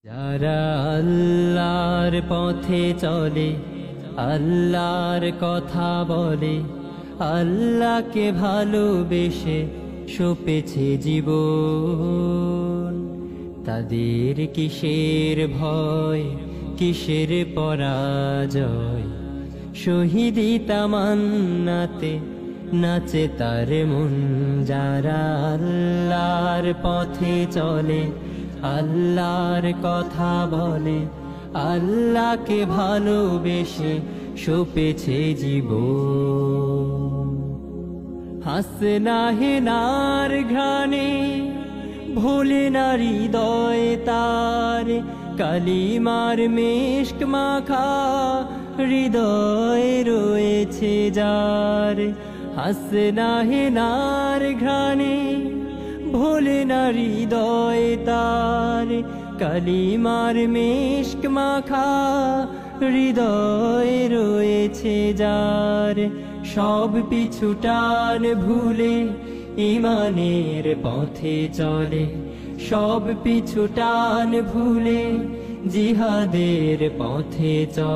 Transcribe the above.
যারা আল্লাহর পথে চলে, আল্লাহর কথা বলে, আল্লাহকে ভালোবেসে সপেছে জীবন, তাদের কিসের ভয়, কিসের পরাজয়, শহীদি তামান্নাতে নাচে তার মন। যারা আল্লাহর পথে চলে, আল্লাহর কথা বলে, আল্লাহকে ভালোবেসে সপেছে জীবন। হাসনা হেনার ঘ্রাণে ভোলে না হৃদয় তার, কালিমার মেশক মাখা হৃদয়ে রয়েছে যার। হাসনা হেনার ঘ্রাণে ভোলে না হৃদয় তার, কালিমার মেশক মাখা হৃদয়ে রয়েছে যার। সব পিছুটান ভুলে ঈমানের পথে চলে, সব পিছুটান ভুলে জিহাদের পথে চলে।